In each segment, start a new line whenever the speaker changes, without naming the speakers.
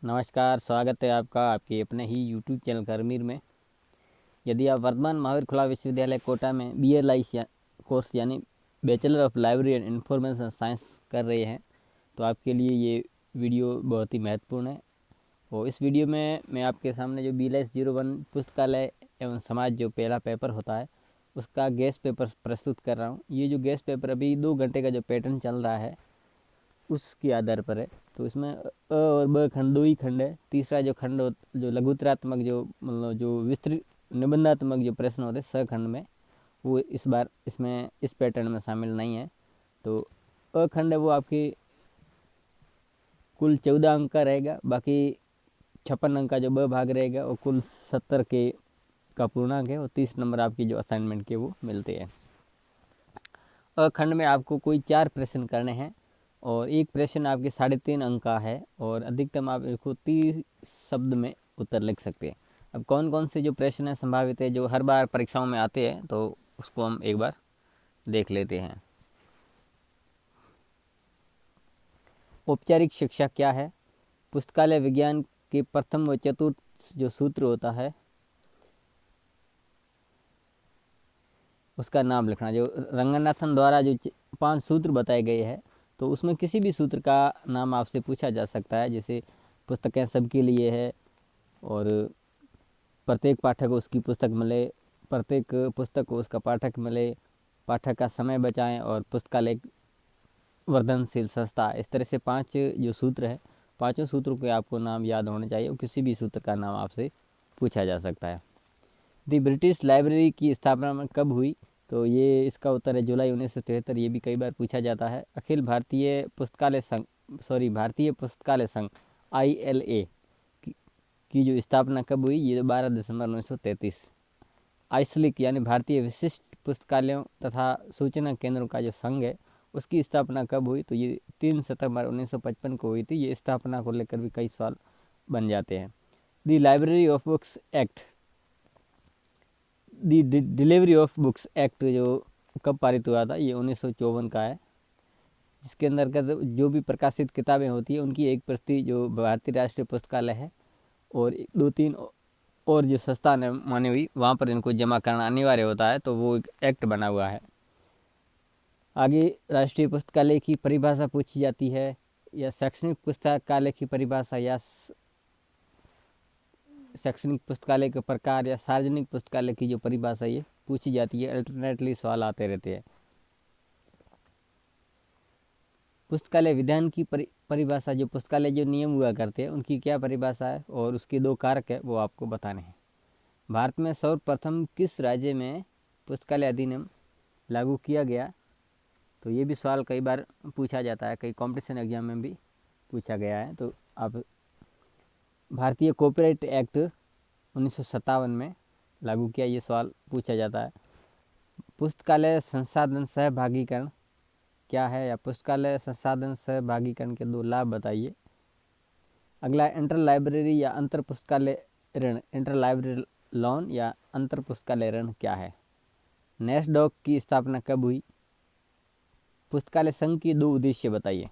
नमस्कार, स्वागत है आपका आपके अपने ही यूट्यूब चैनल करमीर में। यदि आप वर्तमान महावीर खुला विश्वविद्यालय कोटा में BLI कोर्स यानी bachelor of library and information science कर रहे हैं तो आपके लिए ये वीडियो बहुत ही महत्वपूर्ण है। और इस वीडियो में मैं आपके सामने जो BLS-01 पुस्तकालय एवं समाज जो पहला पेपर होता है उसका गेस्ट पेपर प्रस्तुत कर रहा हूँ। ये जो गेस्ट पेपर अभी 2 घंटे का जो पैटर्न चल रहा है उसके आधार पर है। तो इसमें अ और ब खंड 2 ही खंड है। तीसरा जो खंड जो लघुतरात्मक जो मतलब जो विस्तृत निबंधात्मक जो प्रश्न होते हैं स खंड में, वो इस बार इसमें इस पैटर्न में शामिल नहीं है। तो अ खंड है वो आपकी कुल 14 अंक का रहेगा, बाकी 56 अंक का जो ब भाग रहेगा और कुल 70 के का पूर्णांक है और 30 नंबर आपकी जो असाइनमेंट के वो मिलते हैं। अ खंड में आपको कोई 4 प्रश्न करने हैं और एक प्रश्न आपके 3.5 अंक का है और अधिकतम आप इसको 30 शब्द में उत्तर लिख सकते हैं। अब कौन कौन से जो प्रश्न हैं संभावित है जो हर बार परीक्षाओं में आते हैं तो उसको हम एक बार देख लेते हैं। औपचारिक शिक्षा क्या है? पुस्तकालय विज्ञान के प्रथम व चतुर्थ जो सूत्र होता है उसका नाम लिखना। जो रंगनाथन द्वारा जो 5 सूत्र बताए गए हैं तो उसमें किसी भी सूत्र का नाम आपसे पूछा जा सकता है। जैसे पुस्तकें सबके लिए है और प्रत्येक पाठक को उसकी पुस्तक मिले, प्रत्येक पुस्तक को उसका पाठक मिले, पाठक का समय बचाएं और पुस्तकालय एक वर्धनशील संस्था। इस तरह से 5 जो सूत्र है, पाँचों सूत्रों के आपको नाम याद होने चाहिए और किसी भी सूत्र का नाम आपसे पूछा जा सकता है। दी ब्रिटिश लाइब्रेरी की स्थापना में कब हुई? तो ये इसका उत्तर है जुलाई 1973। ये भी कई बार पूछा जाता है। अखिल भारतीय पुस्तकालय संघ भारतीय पुस्तकालय संघ ILA की जो स्थापना कब हुई? ये 12 दिसंबर 1933। आइसलिक यानी भारतीय विशिष्ट पुस्तकालयों तथा सूचना केंद्रों का जो संघ है उसकी स्थापना कब हुई? तो ये 3 सितंबर 1955 को हुई थी। ये स्थापना को लेकर भी कई सवाल बन जाते हैं। The library of books act, the delivery of books act जो कब पारित हुआ था? ये 1954 का है, जिसके अंतर्गत जो भी प्रकाशित किताबें होती है उनकी एक प्रति जो भारतीय राष्ट्रीय पुस्तकालय है और 2-3 और जो संस्थान है मानी हुई वहाँ पर इनको जमा करना अनिवार्य होता है। तो वो एक एक्ट बना हुआ है। आगे राष्ट्रीय पुस्तकालय की परिभाषा पूछी जाती है या शैक्षणिक पुस्तकालय की परिभाषा या शैक्षणिक पुस्तकालय के प्रकार या सार्वजनिक पुस्तकालय की जो परिभाषा ये पूछी जाती है। अल्टरनेटली सवाल आते रहते हैं। पुस्तकालय विधान की परिभाषा, जो पुस्तकालय जो नियम हुआ करते हैं उनकी क्या परिभाषा है और उसके 2 कारक है वो आपको बताने हैं। भारत में सर्वप्रथम किस राज्य में पुस्तकालय अधिनियम लागू किया गया? तो ये भी सवाल कई बार पूछा जाता है, कई कंपटीशन एग्जाम में भी पूछा गया है। तो आप भारतीय कॉपीराइट एक्ट 1957 में लागू किया, ये सवाल पूछा जाता है। पुस्तकालय संसाधन सहभागीकरण क्या है या पुस्तकालय संसाधन सहभागीकरण के 2 लाभ बताइए। अगला इंटर लाइब्रेरी या अंतर पुस्तकालय ऋण, इंटर लाइब्रेरी लोन या अंतर पुस्तकालय ऋण क्या है? नेस्डॉक की स्थापना कब हुई? पुस्तकालय संघ के 2 उद्देश्य बताइए।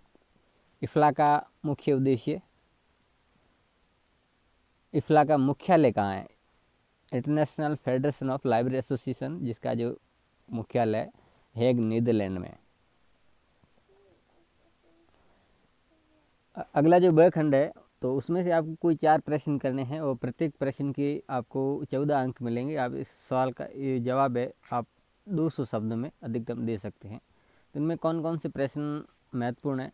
इफ्ला का मुख्य उद्देश्य, इफ्ला का मुख्यालय कहाँ है? International federation of library association, जिसका जो मुख्यालय हेग नीदरलैंड में। अगला जो ब खंड है तो उसमें से आपको कोई 4 प्रश्न करने हैं और प्रत्येक प्रश्न के आपको 14 अंक मिलेंगे। आप इस सवाल का ये जवाब है आप 200 शब्द में अधिकतम दे सकते हैं। तो इनमें कौन कौन से प्रश्न महत्वपूर्ण है?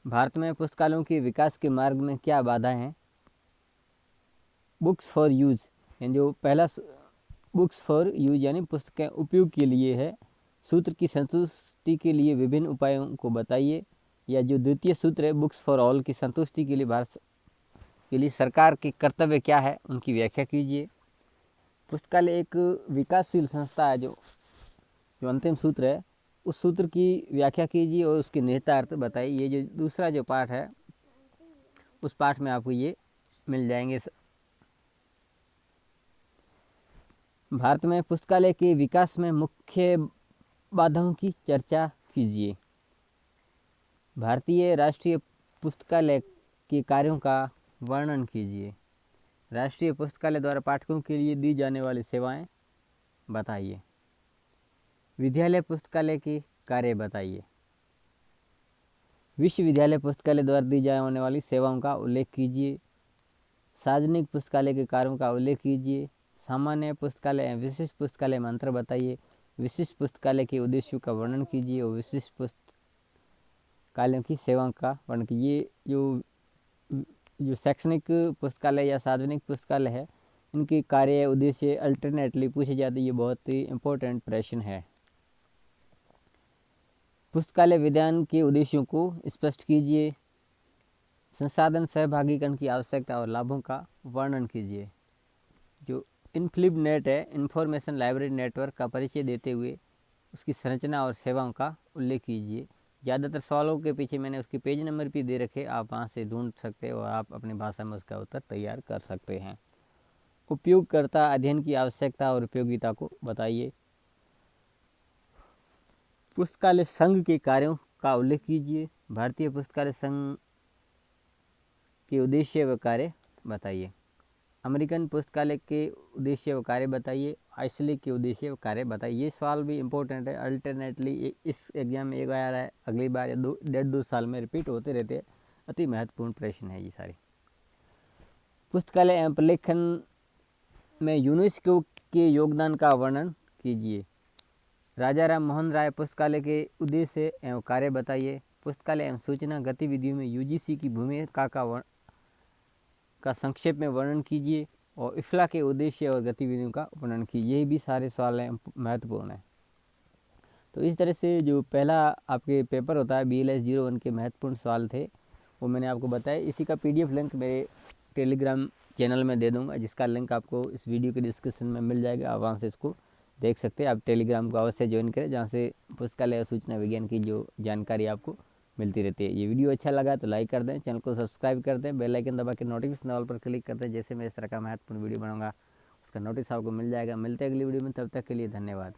भारत में पुस्तकालयों के विकास के मार्ग में क्या बाधाएं हैं? बुक्स फॉर यूज, यानी जो पहला बुक्स फॉर यूज यानी पुस्तकें उपयोग के लिए है। सूत्र की संतुष्टि के लिए विभिन्न उपायों को बताइए। या जो द्वितीय सूत्र है बुक्स फॉर ऑल की संतुष्टि के लिए भारत के लिए सरकार के कर्तव्य क्या है, उनकी व्याख्या कीजिए। पुस्तकालय एक विकासशील संस्था है, जो अंतिम सूत्र है उस सूत्र की व्याख्या कीजिए और उसके निहितार्थ बताइए। ये जो दूसरा जो पाठ है उस पाठ में आपको ये मिल जाएंगे। भारत में पुस्तकालय के विकास में मुख्य बाधाओं की चर्चा कीजिए। भारतीय राष्ट्रीय पुस्तकालय के कार्यों का वर्णन कीजिए। राष्ट्रीय पुस्तकालय द्वारा पाठकों के लिए दी जाने वाली सेवाएं बताइए। विद्यालय पुस्तकालय के कार्य बताइए। विश्वविद्यालय पुस्तकालय द्वारा दी जाने वाली सेवाओं का उल्लेख कीजिए। सार्वजनिक पुस्तकालय के कार्यों का उल्लेख कीजिए। सामान्य पुस्तकालय एवं विशिष्ट पुस्तकालय में अंतर बताइए। विशिष्ट पुस्तकालय के उद्देश्यों का वर्णन कीजिए और विशिष्ट पुस्तकालयों की सेवाओं का वर्णन कीजिए। जो शैक्षणिक पुस्तकालय या सार्वजनिक पुस्तकालय है, इनके कार्य उद्देश्य अल्टरनेटली पूछे जाते हैं। ये बहुत ही इम्पोर्टेंट प्रश्न है। पुस्तकालय विज्ञान के उद्देश्यों को स्पष्ट कीजिए। संसाधन सहभागीकरण की आवश्यकता और लाभों का वर्णन कीजिए। जो इनफ्लिप नेट है, इंफॉर्मेशन लाइब्रेरी नेटवर्क का परिचय देते हुए उसकी संरचना और सेवाओं का उल्लेख कीजिए। ज़्यादातर सवालों के पीछे मैंने उसके पेज नंबर भी दे रखे, आप वहाँ से ढूंढ सकते हो और आप अपनी भाषा में उसका उत्तर तैयार कर सकते हैं। उपयोगकर्ता अध्ययन की आवश्यकता और उपयोगिता को बताइए। पुस्तकालय संघ के कार्यों का उल्लेख कीजिए। भारतीय पुस्तकालय संघ के उद्देश्य व कार्य बताइए। अमेरिकन पुस्तकालय के उद्देश्य व कार्य बताइए। आइसलैंड के उद्देश्य व कार्य बताइए। ये सवाल भी इम्पोर्टेंट है, अल्टरनेटली इस एग्जाम में एक बार है, अगली बार या 1.5-2 साल में रिपीट होते रहते हैं। अति महत्वपूर्ण प्रश्न है ये सारे। पुस्तकालय एवं प्रलेखन में यूनेस्को के योगदान का वर्णन कीजिए। राजा राम मोहन राय पुस्तकालय के उद्देश्य एवं कार्य बताइए। पुस्तकालय एवं सूचना गतिविधियों में यूजीसी की भूमिका का संक्षेप में वर्णन कीजिए और इफ्ला के उद्देश्य और गतिविधियों का वर्णन कीजिए। ये भी सारे सवाल महत्वपूर्ण हैं। तो इस तरह से जो पहला आपके पेपर होता है BLS 01 के महत्वपूर्ण सवाल थे, वो मैंने आपको बताया। इसी का PDF लिंक मेरे टेलीग्राम चैनल में दे दूंगा, जिसका लिंक आपको इस वीडियो के डिस्क्रिप्शन में मिल जाएगा। आप वहाँ से इसको देख सकते हैं। आप टेलीग्राम को अवश्य ज्वाइन करें, जहाँ से पुस्तकालय और सूचना विज्ञान की जो जानकारी आपको मिलती रहती है। ये वीडियो अच्छा लगा तो लाइक कर दें, चैनल को सब्सक्राइब कर दें, बेल आइकन दबा के नोटिफिकेशन ऑल पर क्लिक कर दें। जैसे मैं इस तरह का महत्वपूर्ण वीडियो बनाऊंगा उसका नोटिस आपको मिल जाएगा। मिलते हैं अगली वीडियो में, तब तक के लिए धन्यवाद।